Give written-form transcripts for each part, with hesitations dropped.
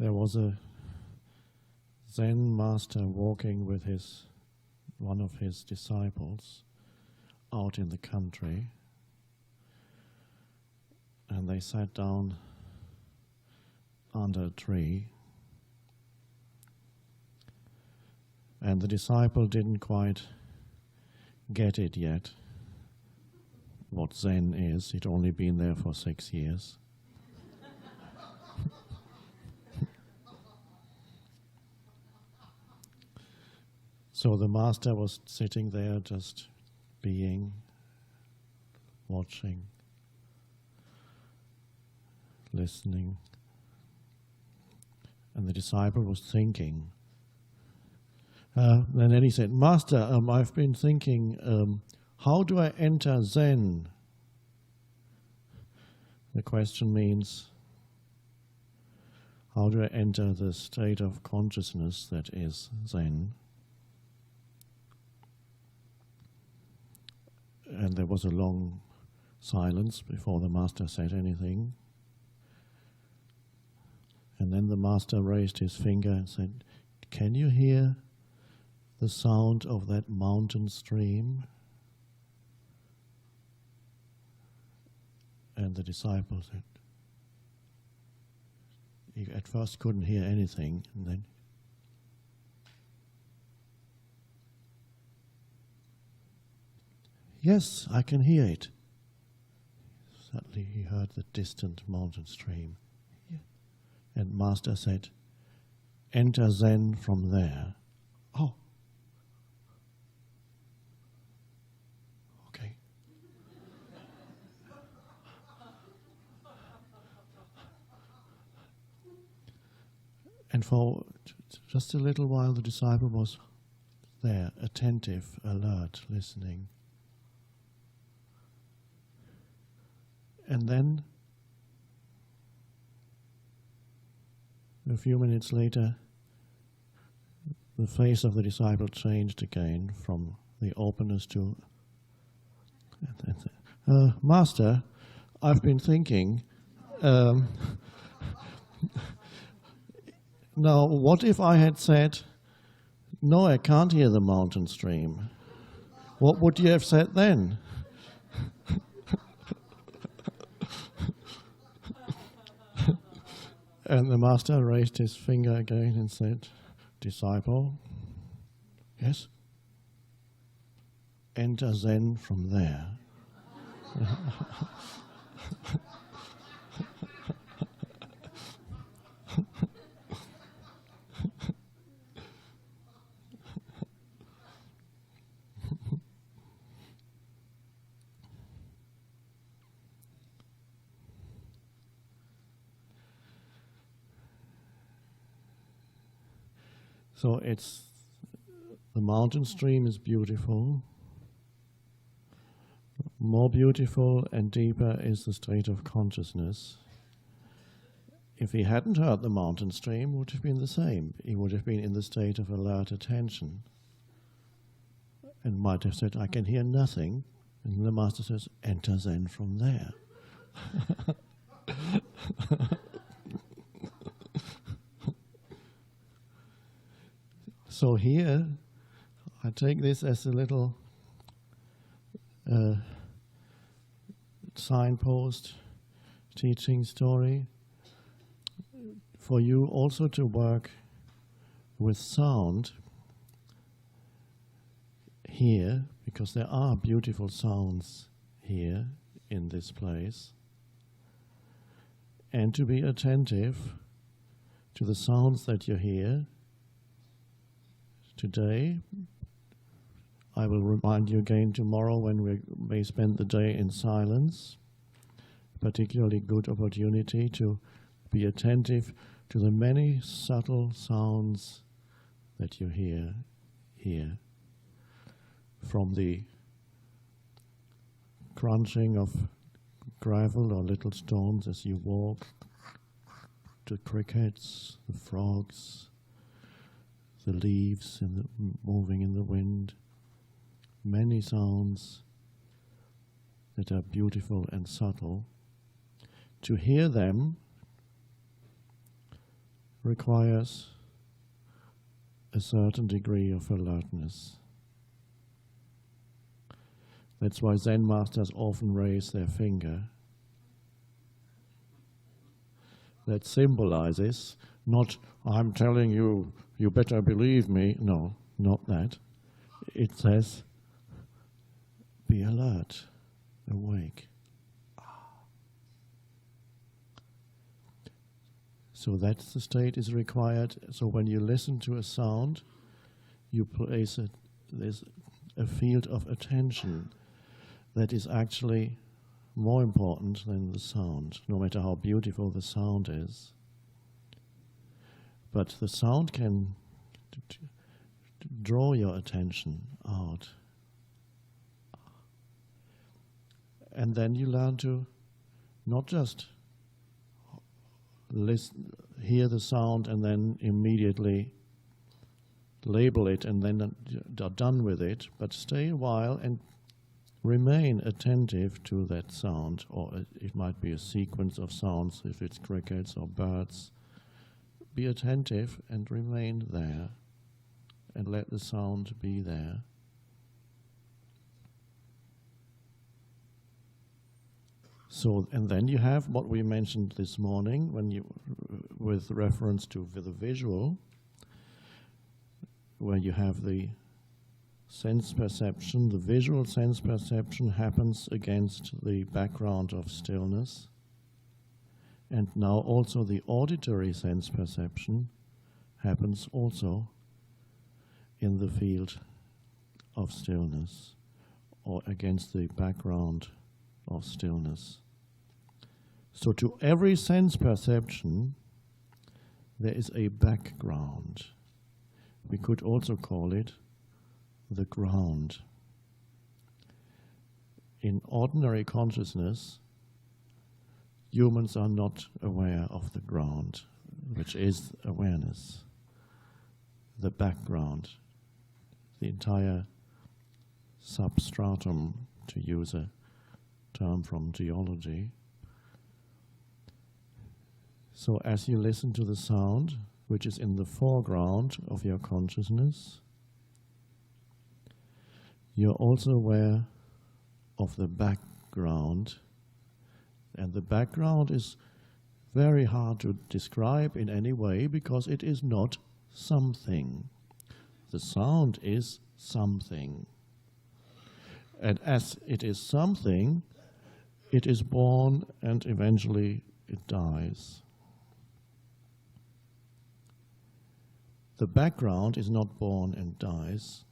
there was a Zen master walking with one of his disciples out in the country, and they sat down under a tree, and the disciple didn't quite get it yet, what Zen is. He'd only been there for 6 years. So the master was sitting there just being, watching, listening. And the disciple was thinking. And then he said, Master, I've been thinking, how do I enter Zen? The question means, how do I enter the state of consciousness that is Zen? And there was a long silence before the master said anything. And then the master raised his finger and said, can you hear the sound of that mountain stream? And the disciple said, he at first couldn't hear anything, and then, yes, I can hear it. Suddenly he heard the distant mountain stream. And Master said, enter Zen from there. Oh. Okay. And for just a little while the disciple was there, attentive, alert, listening. And then, a few minutes later, the face of the disciple changed again from the openness to, Master, I've been thinking, now what if I had said, no, I can't hear the mountain stream? What would you have said then? And the master raised his finger again and said, disciple, yes? Enter Zen from there. So the mountain stream is beautiful. More beautiful and deeper is the state of consciousness. If he hadn't heard the mountain stream, it would have been the same. He would have been in the state of alert attention and might have said, I can hear nothing. And the master says, enter Zen from there. So here, I take this as a little signpost, teaching story, for you also to work with sound here, because there are beautiful sounds here in this place, and to be attentive to the sounds that you hear. Today, I will remind you again tomorrow when we may spend the day in silence, particularly good opportunity to be attentive to the many subtle sounds that you hear here, from the crunching of gravel or little stones as you walk, to crickets, the frogs, the leaves moving in the wind, many sounds that are beautiful and subtle. To hear them requires a certain degree of alertness. That's why Zen masters often raise their finger. That symbolizes not, I'm telling you, you better believe me. No, not that. It says, be alert, awake. So that's the state is required. So when you listen to a sound, you place there's a field of attention that is actually more important than the sound, no matter how beautiful the sound is. But the sound can draw your attention out. And then you learn to not just hear the sound and then immediately label it and then are done with it, but stay a while and remain attentive to that sound, or it might be a sequence of sounds if it's crickets or birds. Be attentive and remain there and let the sound be there. So, and then you have what we mentioned this morning with reference to the visual, where you have the sense perception. The visual sense perception happens against the background of stillness. And now also the auditory sense perception happens also in the field of stillness, or against the background of stillness. So to every sense perception, there is a background. We could also call it the ground. In ordinary consciousness, humans are not aware of the ground, which is awareness, the background, the entire substratum, to use a term from geology. So as you listen to the sound, which is in the foreground of your consciousness, you're also aware of the background. And the background is very hard to describe in any way because it is not something. The sound is something. And as it is something, it is born and eventually it dies. The background is not born and dies.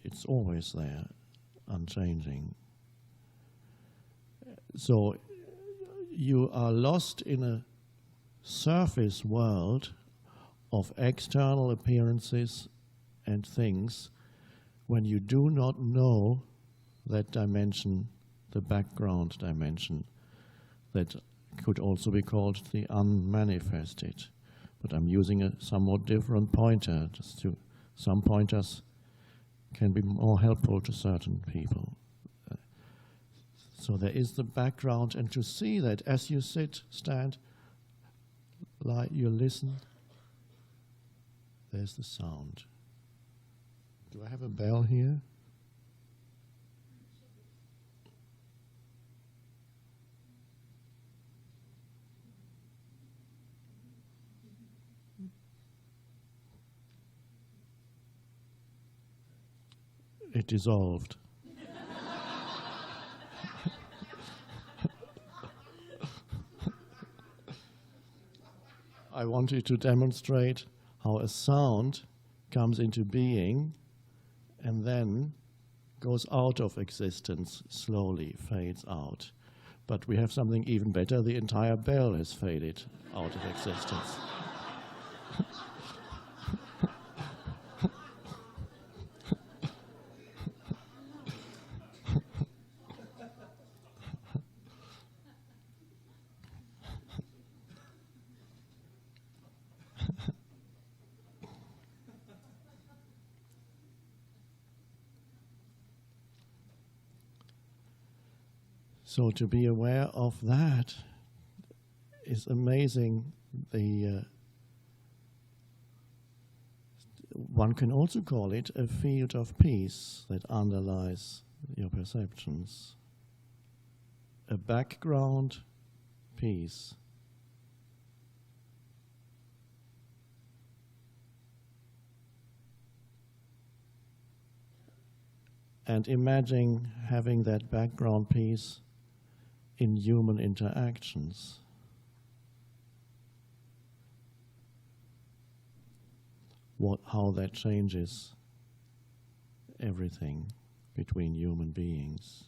It's always there, unchanging. So you are lost in a surface world of external appearances and things when you do not know that dimension, the background dimension, that could also be called the unmanifested. But I'm using a somewhat different pointer, some pointers can be more helpful to certain people. So there is the background, and to see that as you sit, stand, lie, you listen, there's the sound. Do I have a bell here? It dissolved. I wanted to demonstrate how a sound comes into being and then goes out of existence, slowly fades out. But we have something even better. The entire bell has faded out of existence. So to be aware of that is amazing, the One can also call it a field of peace that underlies your perceptions. A background peace. And imagine having that background peace in human interactions. How that changes everything between human beings.